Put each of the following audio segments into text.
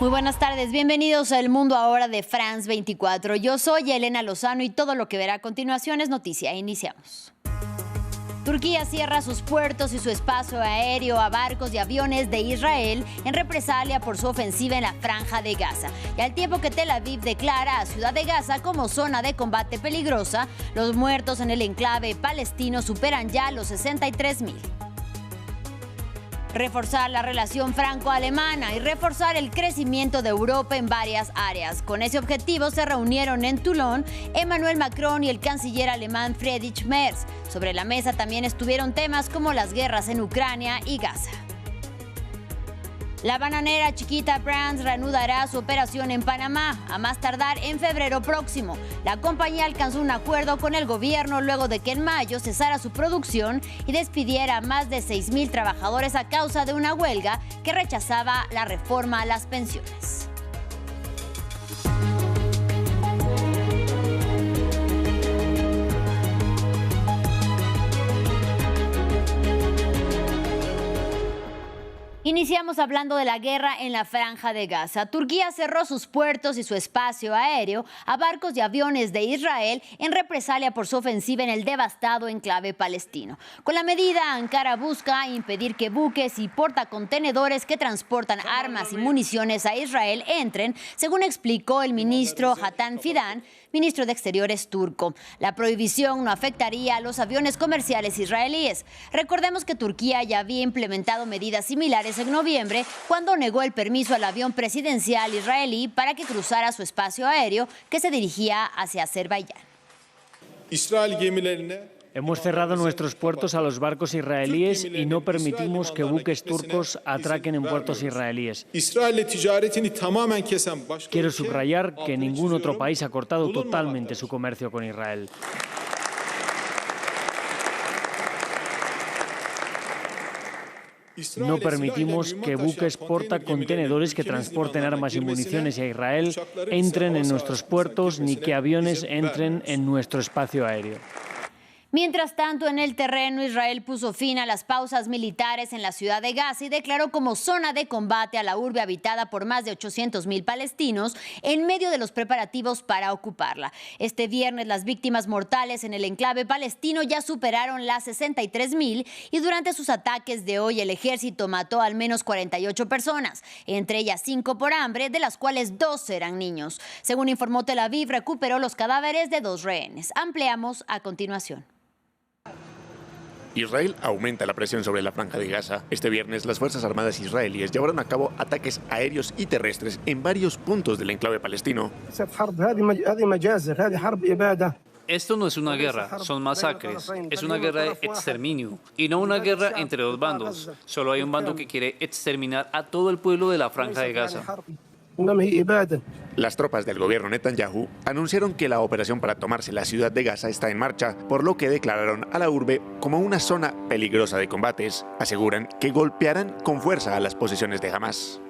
Muy buenas tardes, bienvenidos a El Mundo Ahora de France 24. Yo soy Elena Lozano y todo lo que verá a continuación es noticia. Iniciamos. Turquía cierra sus puertos y su espacio aéreo a barcos y aviones de Israel en represalia por su ofensiva en la Franja de Gaza. Y al tiempo que Tel Aviv declara a Ciudad de Gaza como zona de combate peligrosa, los muertos en el enclave palestino superan ya los 63,000. Reforzar la relación franco-alemana y reforzar el crecimiento de Europa en varias áreas. Con ese objetivo se reunieron en Toulon Emmanuel Macron y el canciller alemán Friedrich Merz. Sobre la mesa también estuvieron temas como las guerras en Ucrania y Gaza. La bananera Chiquita Brands reanudará su operación en Panamá, a más tardar en febrero próximo. La compañía alcanzó un acuerdo con el gobierno luego de que en mayo cesara su producción y despidiera a más de 6,000 trabajadores a causa de una huelga que rechazaba la reforma a las pensiones. Iniciamos hablando de la guerra en la Franja de Gaza. Turquía cerró sus puertos y su espacio aéreo a barcos y aviones de Israel en represalia por su ofensiva en el devastado enclave palestino. Con la medida, Ankara busca impedir que buques y portacontenedores que transportan armas y municiones a Israel entren, según explicó el ministro Hakan Fidan, ministro de Exteriores turco. La prohibición no afectaría a los aviones comerciales israelíes. Recordemos que Turquía ya había implementado medidas similares en noviembre, cuando negó el permiso al avión presidencial israelí para que cruzara su espacio aéreo que se dirigía hacia Azerbaiyán. Hemos cerrado nuestros puertos a los barcos israelíes y no permitimos que buques turcos atraquen en puertos israelíes. Quiero subrayar que ningún otro país ha cortado totalmente su comercio con Israel. No permitimos que buques portacontenedores que transporten armas y municiones a Israel entren en nuestros puertos ni que aviones entren en nuestro espacio aéreo. Mientras tanto, en el terreno, Israel puso fin a las pausas militares en la ciudad de Gaza y declaró como zona de combate a la urbe habitada por más de 800,000 palestinos en medio de los preparativos para ocuparla. Este viernes, las víctimas mortales en el enclave palestino ya superaron las 63,000 y durante sus ataques de hoy el ejército mató al menos 48 personas, entre ellas 5 por hambre, de las cuales 2 eran niños. Según informó Tel Aviv, recuperó los cadáveres de 2 rehenes. Ampliamos a continuación. Israel aumenta la presión sobre la Franja de Gaza. Este viernes, las Fuerzas Armadas israelíes llevaron a cabo ataques aéreos y terrestres en varios puntos del enclave palestino. Esto no es una guerra, son masacres. Es una guerra de exterminio y no una guerra entre dos bandos. Solo hay un bando que quiere exterminar a todo el pueblo de la Franja de Gaza. Las tropas del gobierno Netanyahu anunciaron que la operación para tomarse la ciudad de Gaza está en marcha, por lo que declararon a la urbe como una zona peligrosa de combates. Aseguran que golpearán con fuerza a las posiciones de Hamas.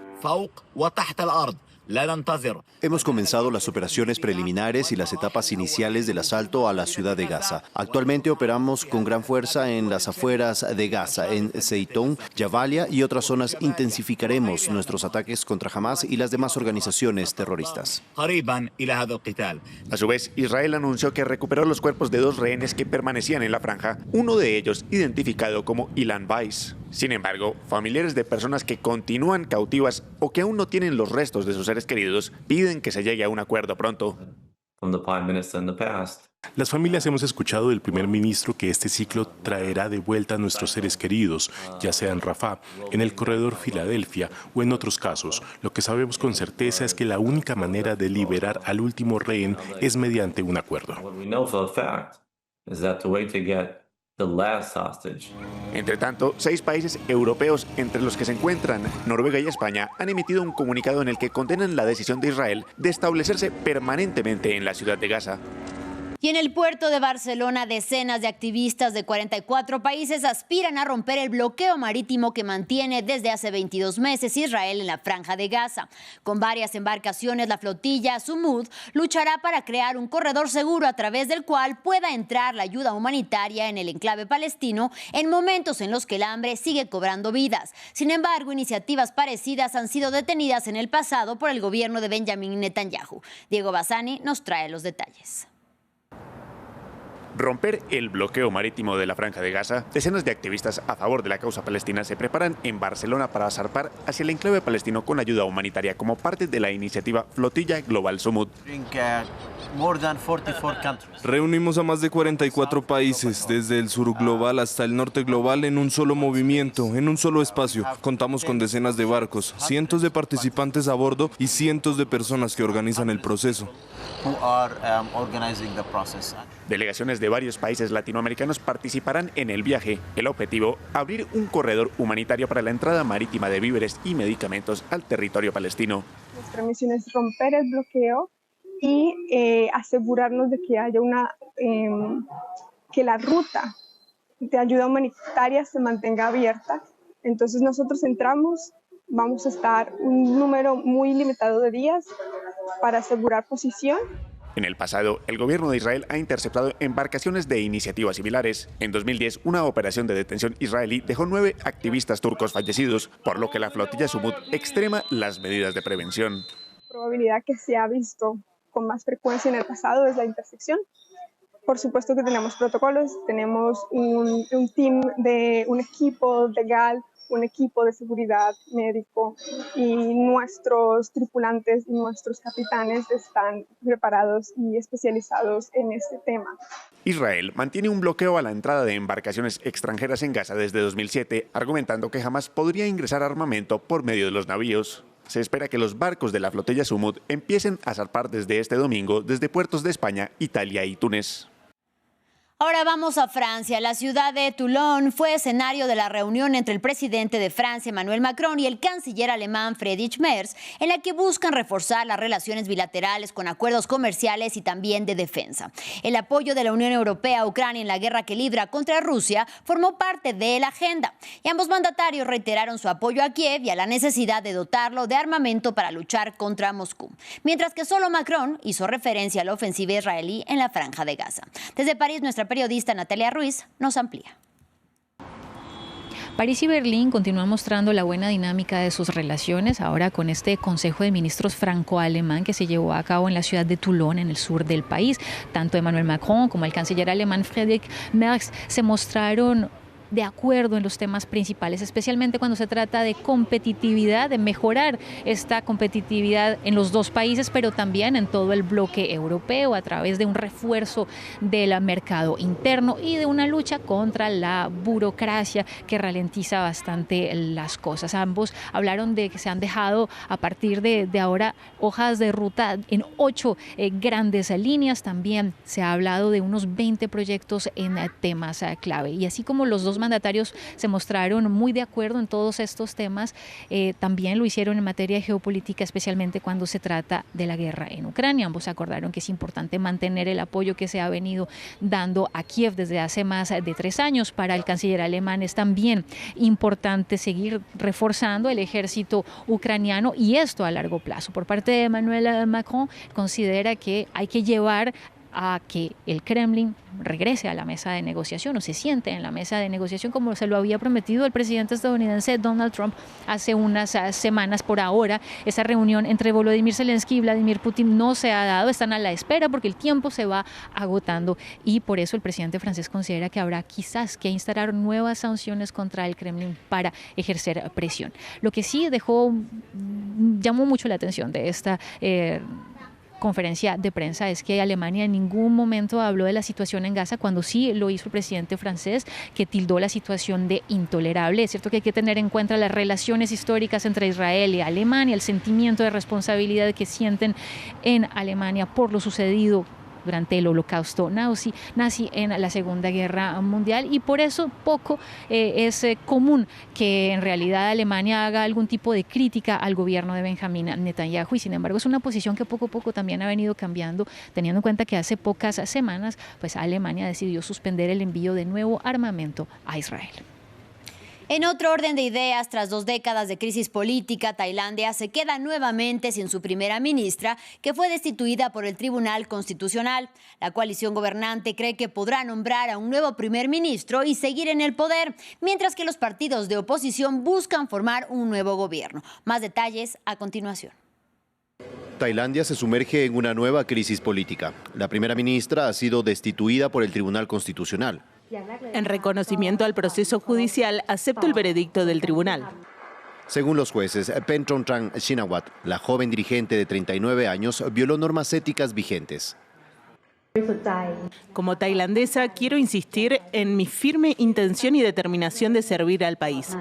Hemos comenzado las operaciones preliminares y las etapas iniciales del asalto a la ciudad de Gaza. Actualmente operamos con gran fuerza en las afueras de Gaza, en Zeitoun, Jabalia y otras zonas. Intensificaremos nuestros ataques contra Hamas y las demás organizaciones terroristas. A su vez, Israel anunció que recuperó los cuerpos de 2 rehenes que permanecían en la franja, uno de ellos identificado como Ilan Weiss. Sin embargo, familiares de personas que continúan cautivas o que aún no tienen los restos de sus seres queridos piden que se llegue a un acuerdo pronto. Las familias hemos escuchado del primer ministro que este ciclo traerá de vuelta a nuestros seres queridos, ya sea en Rafah, en el corredor Filadelfia o en otros casos. Lo que sabemos con certeza es que la única manera de liberar al último rehén es mediante un acuerdo. Entre tanto, 6 países europeos, entre los que se encuentran Noruega y España, han emitido un comunicado en el que condenan la decisión de Israel de establecerse permanentemente en la ciudad de Gaza. Y en el puerto de Barcelona, decenas de activistas de 44 países aspiran a romper el bloqueo marítimo que mantiene desde hace 22 meses Israel en la Franja de Gaza. Con varias embarcaciones, la flotilla Sumud luchará para crear un corredor seguro a través del cual pueda entrar la ayuda humanitaria en el enclave palestino en momentos en los que el hambre sigue cobrando vidas. Sin embargo, iniciativas parecidas han sido detenidas en el pasado por el gobierno de Benjamin Netanyahu. Diego Bassani nos trae los detalles. Romper el bloqueo marítimo de la Franja de Gaza, decenas de activistas a favor de la causa palestina se preparan en Barcelona para zarpar hacia el enclave palestino con ayuda humanitaria como parte de la iniciativa Flotilla Global Sumud. Reunimos a más de 44 países, desde el sur global hasta el norte global, en un solo movimiento, en un solo espacio. Contamos con decenas de barcos, cientos de participantes a bordo y cientos de personas que organizan el proceso. Delegaciones de varios países latinoamericanos participarán en el viaje. El objetivo, abrir un corredor humanitario para la entrada marítima de víveres y medicamentos al territorio palestino. Nuestra misión es romper el bloqueo y asegurarnos de que haya que la ruta de ayuda humanitaria se mantenga abierta. Entonces nosotros entramos, vamos a estar un número muy limitado de días para asegurar posición. En el pasado, el gobierno de Israel ha interceptado embarcaciones de iniciativas similares. En 2010, una operación de detención israelí dejó 9 activistas turcos fallecidos, por lo que la flotilla Sumud extrema las medidas de prevención. La probabilidad que se ha visto con más frecuencia en el pasado es la intersección. Por supuesto que tenemos protocolos, tenemos un equipo legal, un equipo de seguridad médico y nuestros tripulantes y nuestros capitanes están preparados y especializados en este tema. Israel mantiene un bloqueo a la entrada de embarcaciones extranjeras en Gaza desde 2007, argumentando que jamás podría ingresar armamento por medio de los navíos. Se espera que los barcos de la flotilla Sumud empiecen a zarpar desde este domingo desde puertos de España, Italia y Túnez. Ahora vamos a Francia. La ciudad de Toulon fue escenario de la reunión entre el presidente de Francia, Emmanuel Macron, y el canciller alemán, Friedrich Merz, en la que buscan reforzar las relaciones bilaterales con acuerdos comerciales y también de defensa. El apoyo de la Unión Europea a Ucrania en la guerra que libra contra Rusia formó parte de la agenda. Y ambos mandatarios reiteraron su apoyo a Kiev y a la necesidad de dotarlo de armamento para luchar contra Moscú. Mientras que solo Macron hizo referencia a la ofensiva israelí en la Franja de Gaza. Desde París, nuestra periodista Natalia Ruiz nos amplía. París y Berlín continúan mostrando la buena dinámica de sus relaciones, ahora con este Consejo de Ministros franco-alemán que se llevó a cabo en la ciudad de Toulon, en el sur del país. Tanto Emmanuel Macron como el canciller alemán Friedrich Merz se mostraron de acuerdo en los temas principales, especialmente cuando se trata de competitividad, de mejorar esta competitividad en los dos países, pero también en todo el bloque europeo a través de un refuerzo del mercado interno y de una lucha contra la burocracia que ralentiza bastante las cosas. Ambos hablaron de que se han dejado a partir de ahora hojas de ruta en 8 grandes líneas. También se ha hablado de unos 20 proyectos en temas clave. Y así como los dos mandatarios se mostraron muy de acuerdo en todos estos temas, también lo hicieron en materia de geopolítica, especialmente cuando se trata de la guerra en Ucrania. Ambos acordaron que es importante mantener el apoyo que se ha venido dando a Kiev desde hace más de 3 años. Para el canciller alemán es también importante seguir reforzando el ejército ucraniano, y esto a largo plazo. Por parte de Emmanuel Macron, considera que hay que llevar a que el Kremlin regrese a la mesa de negociación o se siente en la mesa de negociación como se lo había prometido el presidente estadounidense Donald Trump hace unas semanas. Por ahora, esa reunión entre Volodymyr Zelensky y Vladimir Putin no se ha dado, están a la espera porque el tiempo se va agotando, y por eso el presidente francés considera que habrá quizás que instalar nuevas sanciones contra el Kremlin para ejercer presión. Lo que sí llamó mucho la atención de esta conferencia de prensa es que Alemania en ningún momento habló de la situación en Gaza, cuando sí lo hizo el presidente francés, que tildó la situación de intolerable. Es cierto que hay que tener en cuenta las relaciones históricas entre Israel y Alemania, el sentimiento de responsabilidad que sienten en Alemania por lo sucedido durante el holocausto nazi en la Segunda Guerra Mundial, y por eso poco es común que en realidad Alemania haga algún tipo de crítica al gobierno de Benjamín Netanyahu, y sin embargo es una posición que poco a poco también ha venido cambiando, teniendo en cuenta que hace pocas semanas pues Alemania decidió suspender el envío de nuevo armamento a Israel. En otro orden de ideas, tras 2 décadas de crisis política, Tailandia se queda nuevamente sin su primera ministra, que fue destituida por el Tribunal Constitucional. La coalición gobernante cree que podrá nombrar a un nuevo primer ministro y seguir en el poder, mientras que los partidos de oposición buscan formar un nuevo gobierno. Más detalles a continuación. Tailandia se sumerge en una nueva crisis política. La primera ministra ha sido destituida por el Tribunal Constitucional. En reconocimiento al proceso judicial, acepto el veredicto del tribunal. Según los jueces, Pentrontrang Shinawat, la joven dirigente de 39 años, violó normas éticas vigentes. Como tailandesa, quiero insistir en mi firme intención y determinación de servir al país.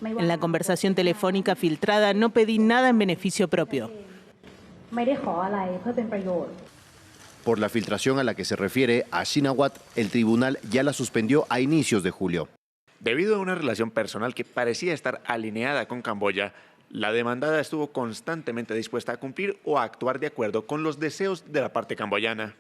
En la conversación telefónica filtrada no pedí nada en beneficio propio. Por la filtración a la que se refiere a Shinawat, el tribunal ya la suspendió a inicios de julio. Debido a una relación personal que parecía estar alineada con Camboya, la demandada estuvo constantemente dispuesta a cumplir o a actuar de acuerdo con los deseos de la parte camboyana.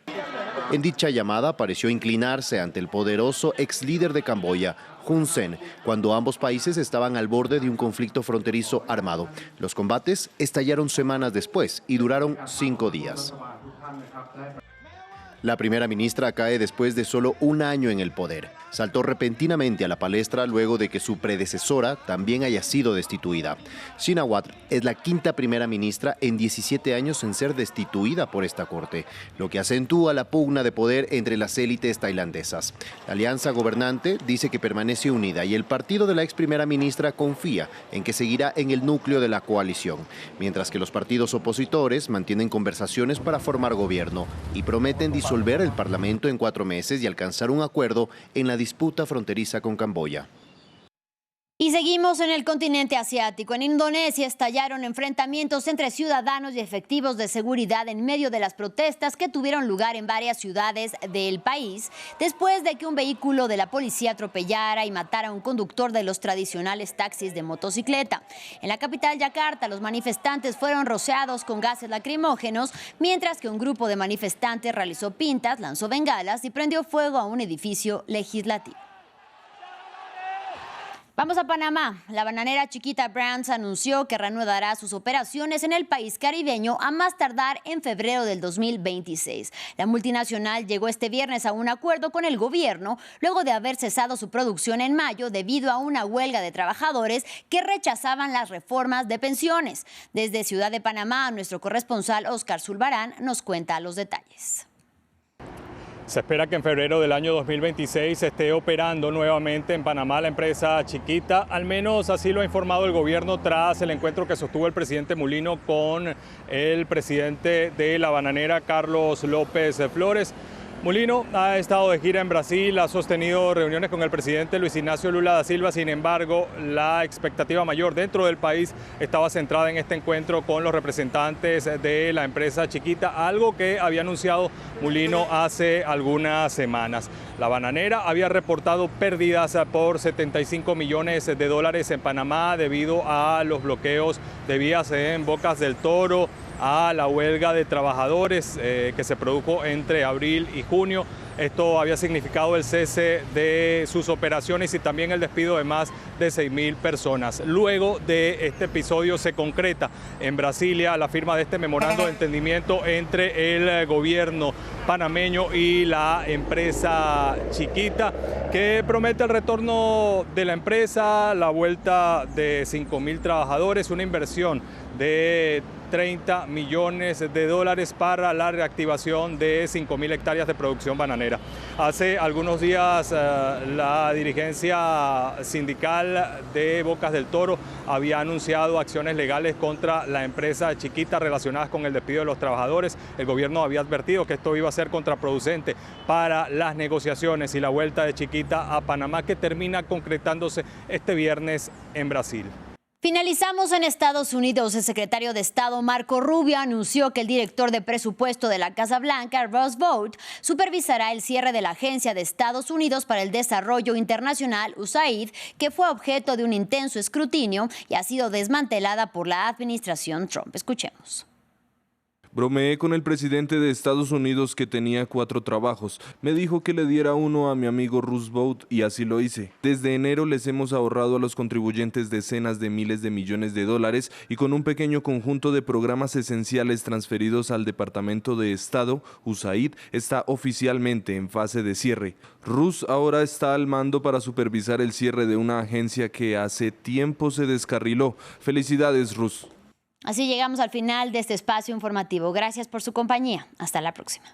En dicha llamada pareció inclinarse ante el poderoso ex líder de Camboya, Hun Sen, cuando ambos países estaban al borde de un conflicto fronterizo armado. Los combates estallaron semanas después y duraron 5 días. La primera ministra cae después de solo 1 año en el poder. Saltó repentinamente a la palestra luego de que su predecesora también haya sido destituida. Shinawat es la 5ª primera ministra en 17 años en ser destituida por esta corte, lo que acentúa la pugna de poder entre las élites tailandesas. La alianza gobernante dice que permanece unida y el partido de la ex primera ministra confía en que seguirá en el núcleo de la coalición, mientras que los partidos opositores mantienen conversaciones para formar gobierno y prometen disolver el Parlamento en 4 meses y alcanzar un acuerdo en la disputa fronteriza con Camboya. Y seguimos en el continente asiático. En Indonesia estallaron enfrentamientos entre ciudadanos y efectivos de seguridad en medio de las protestas que tuvieron lugar en varias ciudades del país, después de que un vehículo de la policía atropellara y matara a un conductor de los tradicionales taxis de motocicleta. En la capital, Yakarta, los manifestantes fueron rociados con gases lacrimógenos, mientras que un grupo de manifestantes realizó pintas, lanzó bengalas y prendió fuego a un edificio legislativo. Vamos a Panamá. La bananera Chiquita Brands anunció que reanudará sus operaciones en el país caribeño a más tardar en febrero del 2026. La multinacional llegó este viernes a un acuerdo con el gobierno luego de haber cesado su producción en mayo debido a una huelga de trabajadores que rechazaban las reformas de pensiones. Desde Ciudad de Panamá, nuestro corresponsal Oscar Zulbarán nos cuenta los detalles. Se espera que en febrero del año 2026 esté operando nuevamente en Panamá la empresa Chiquita, al menos así lo ha informado el gobierno tras el encuentro que sostuvo el presidente Mulino con el presidente de la bananera, Carlos López Flores. Mulino ha estado de gira en Brasil, ha sostenido reuniones con el presidente Luis Ignacio Lula da Silva. Sin embargo, la expectativa mayor dentro del país estaba centrada en este encuentro con los representantes de la empresa Chiquita, algo que había anunciado Mulino hace algunas semanas. La bananera había reportado pérdidas por 75 millones de dólares en Panamá debido a los bloqueos de vías en Bocas del Toro, a la huelga de trabajadores que se produjo entre abril y junio. Esto había significado el cese de sus operaciones y también el despido de más de 6.000 personas. Luego de este episodio se concreta en Brasilia la firma de este memorando de entendimiento entre el gobierno panameño y la empresa Chiquita, que promete el retorno de la empresa, la vuelta de 5.000 trabajadores, una inversión de 30 millones de dólares para la reactivación de 5.000 hectáreas de producción bananera. Hace algunos días la dirigencia sindical de Bocas del Toro había anunciado acciones legales contra la empresa Chiquita relacionadas con el despido de los trabajadores. El gobierno había advertido que esto iba a ser contraproducente para las negociaciones y la vuelta de Chiquita a Panamá, que termina concretándose este viernes en Brasil. Finalizamos en Estados Unidos. El secretario de Estado Marco Rubio anunció que el director de presupuesto de la Casa Blanca, Ross Vought, supervisará el cierre de la Agencia de Estados Unidos para el Desarrollo Internacional, USAID, que fue objeto de un intenso escrutinio y ha sido desmantelada por la administración Trump. Escuchemos. Bromeé con el presidente de Estados Unidos que tenía 4 trabajos. Me dijo que le diera uno a mi amigo Roosevelt y así lo hice. Desde enero les hemos ahorrado a los contribuyentes decenas de miles de millones de dólares y con un pequeño conjunto de programas esenciales transferidos al Departamento de Estado, USAID está oficialmente en fase de cierre. Roos ahora está al mando para supervisar el cierre de una agencia que hace tiempo se descarriló. Felicidades, Roos. Así llegamos al final de este espacio informativo. Gracias por su compañía. Hasta la próxima.